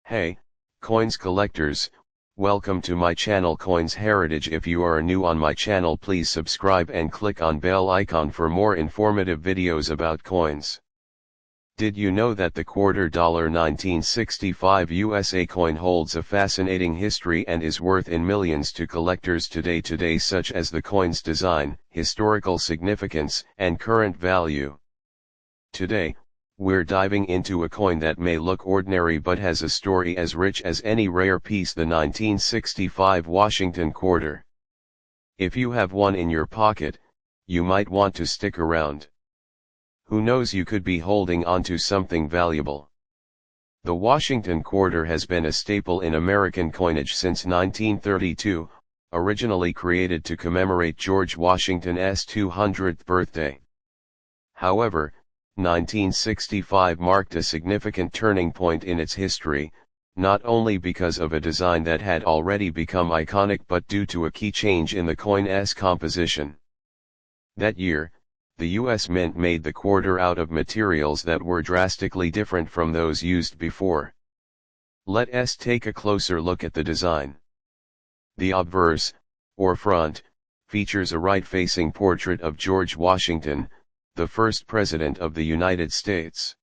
Hey, coins collectors, welcome to my channel Coins Heritage. If you are new on my channel, please subscribe and click on bell icon for more informative videos about coins. Did you know that the quarter dollar 1965 USA coin holds a fascinating history and is worth in millions to collectors today, such as the coin's design, historical significance, and current value? Today, we're diving into a coin that may look ordinary but has a story as rich as any rare piece, the 1965 Washington quarter. If you have one in your pocket, you might want to stick around. Who knows, you could be holding onto something valuable. The Washington quarter has been a staple in American coinage since 1932, originally created to commemorate George Washington's 200th birthday. However, 1965 marked a significant turning point in its history, not only because of a design that had already become iconic but due to a key change in the coin's composition. That year, the U.S. Mint made the quarter out of materials that were drastically different from those used before. Let's take a closer look at the design. The obverse, or front, features a right-facing portrait of George Washington, the first President of the United States.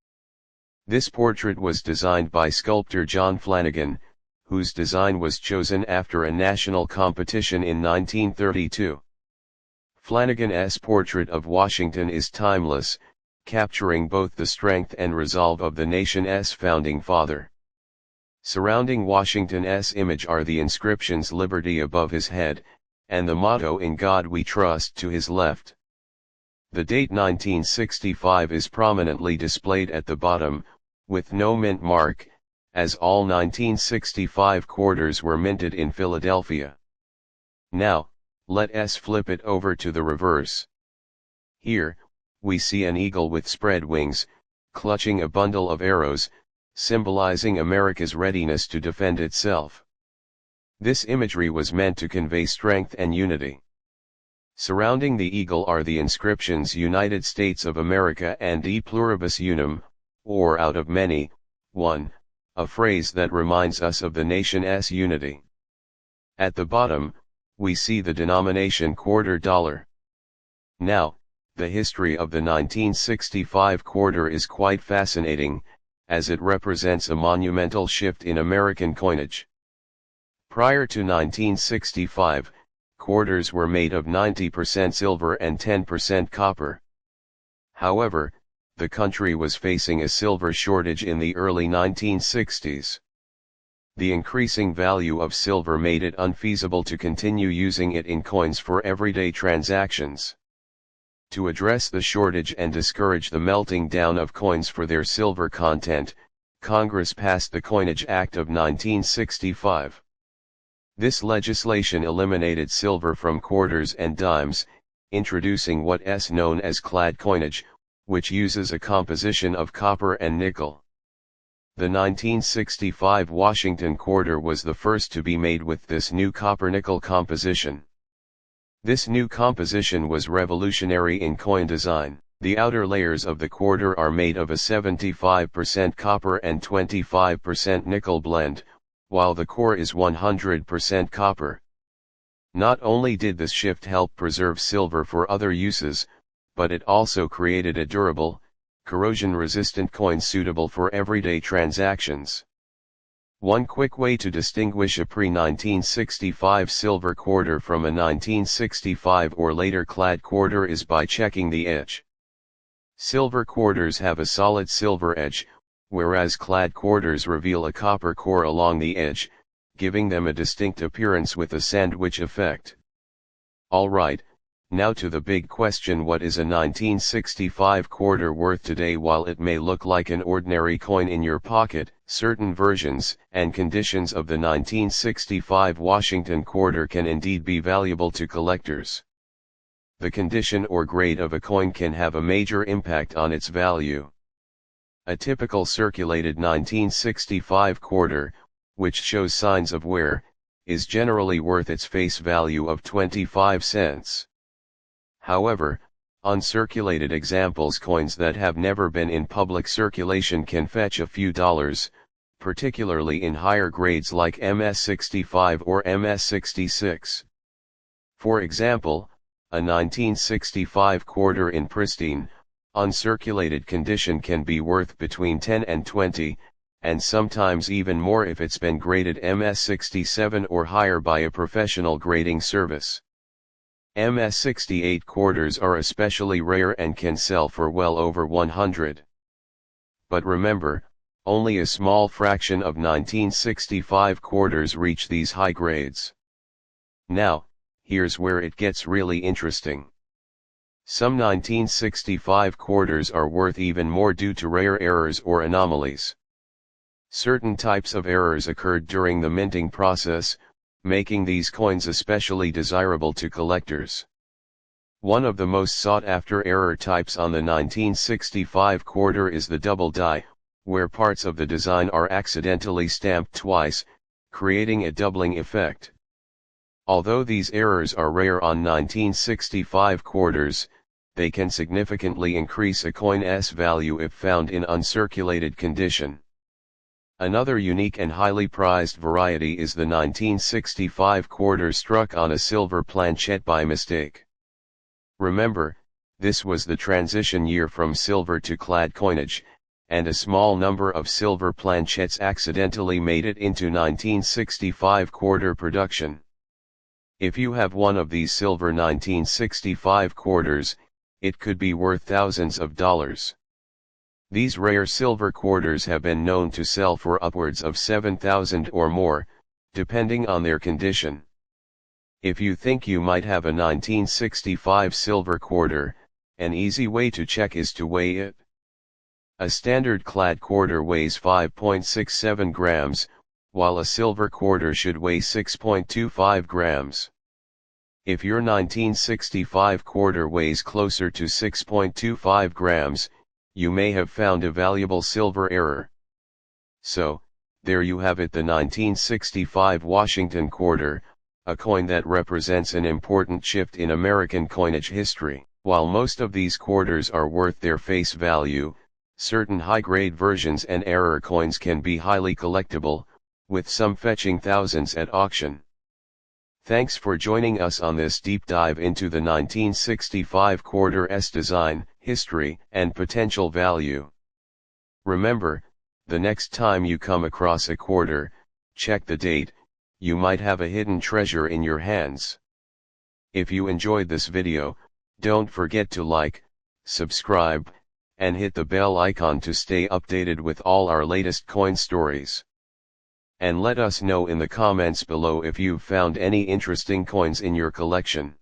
This portrait was designed by sculptor John Flanagan, whose design was chosen after a national competition in 1932. Flanagan's portrait of Washington is timeless, capturing both the strength and resolve of the nation's founding father. Surrounding Washington's image are the inscriptions "Liberty" above his head, and the motto "In God We Trust" to his left. The date 1965 is prominently displayed at the bottom, with no mint mark, as all 1965 quarters were minted in Philadelphia. Now, let's flip it over to the reverse. Here, we see an eagle with spread wings, clutching a bundle of arrows, symbolizing America's readiness to defend itself. This imagery was meant to convey strength and unity. Surrounding the eagle are the inscriptions "United States of America" and "E pluribus unum," or "out of many, one," a phrase that reminds us of the nation's unity. At the bottom, we see the denomination quarter dollar. Now, the history of the 1965 quarter is quite fascinating, as it represents a monumental shift in American coinage. Prior to 1965, quarters were made of 90% silver and 10% copper. However, the country was facing a silver shortage in the early 1960s. The increasing value of silver made it unfeasible to continue using it in coins for everyday transactions. To address the shortage and discourage the melting down of coins for their silver content, Congress passed the Coinage Act of 1965. This legislation eliminated silver from quarters and dimes, introducing what's known as clad coinage, which uses a composition of copper and nickel. The 1965 Washington quarter was the first to be made with this new copper-nickel composition. This new composition was revolutionary in coin design. The outer layers of the quarter are made of a 75% copper and 25% nickel blend, while the core is 100% copper. Not only did this shift help preserve silver for other uses, but it also created a durable, corrosion-resistant coin suitable for everyday transactions. One quick way to distinguish a pre-1965 silver quarter from a 1965 or later clad quarter is by checking the edge. Silver quarters have a solid silver edge, whereas clad quarters reveal a copper core along the edge, giving them a distinct appearance with a sandwich effect. Alright, now to the big question: what is a 1965 quarter worth today? While it may look like an ordinary coin in your pocket, certain versions and conditions of the 1965 Washington quarter can indeed be valuable to collectors. The condition or grade of a coin can have a major impact on its value. A typical circulated 1965 quarter, which shows signs of wear, is generally worth its face value of 25 cents. However, uncirculated examples, coins that have never been in public circulation, can fetch a few dollars, particularly in higher grades like MS65 or MS66. For example, a 1965 quarter in pristine, uncirculated condition can be worth between 10 and 20, and sometimes even more if it's been graded MS67 or higher by a professional grading service. MS68 quarters are especially rare and can sell for well over 100. But remember, only a small fraction of 1965 quarters reach these high grades. Now, here's where it gets really interesting. Some 1965 quarters are worth even more due to rare errors or anomalies. Certain types of errors occurred during the minting process, making these coins especially desirable to collectors. One of the most sought-after error types on the 1965 quarter is the double die, where parts of the design are accidentally stamped twice, creating a doubling effect. Although these errors are rare on 1965 quarters, they can significantly increase a coin's value if found in uncirculated condition. Another unique and highly prized variety is the 1965 quarter struck on a silver planchette by mistake. Remember, this was the transition year from silver to clad coinage, and a small number of silver planchettes accidentally made it into 1965 quarter production. If you have one of these silver 1965 quarters, it could be worth thousands of dollars. These rare silver quarters have been known to sell for upwards of $7,000 or more, depending on their condition. If you think you might have a 1965 silver quarter, an easy way to check is to weigh it. A standard clad quarter weighs 5.67 grams, while a silver quarter should weigh 6.25 grams. If your 1965 quarter weighs closer to 6.25 grams, you may have found a valuable silver error. So, there you have it, the 1965 Washington quarter, a coin that represents an important shift in American coinage history. While most of these quarters are worth their face value, certain high-grade versions and error coins can be highly collectible, with some fetching thousands at auction. Thanks for joining us on this deep dive into the 1965 quarter's design, history, and potential value. Remember, the next time you come across a quarter, check the date. You might have a hidden treasure in your hands. If you enjoyed this video, don't forget to like, subscribe, and hit the bell icon to stay updated with all our latest coin stories. And let us know in the comments below if you've found any interesting coins in your collection.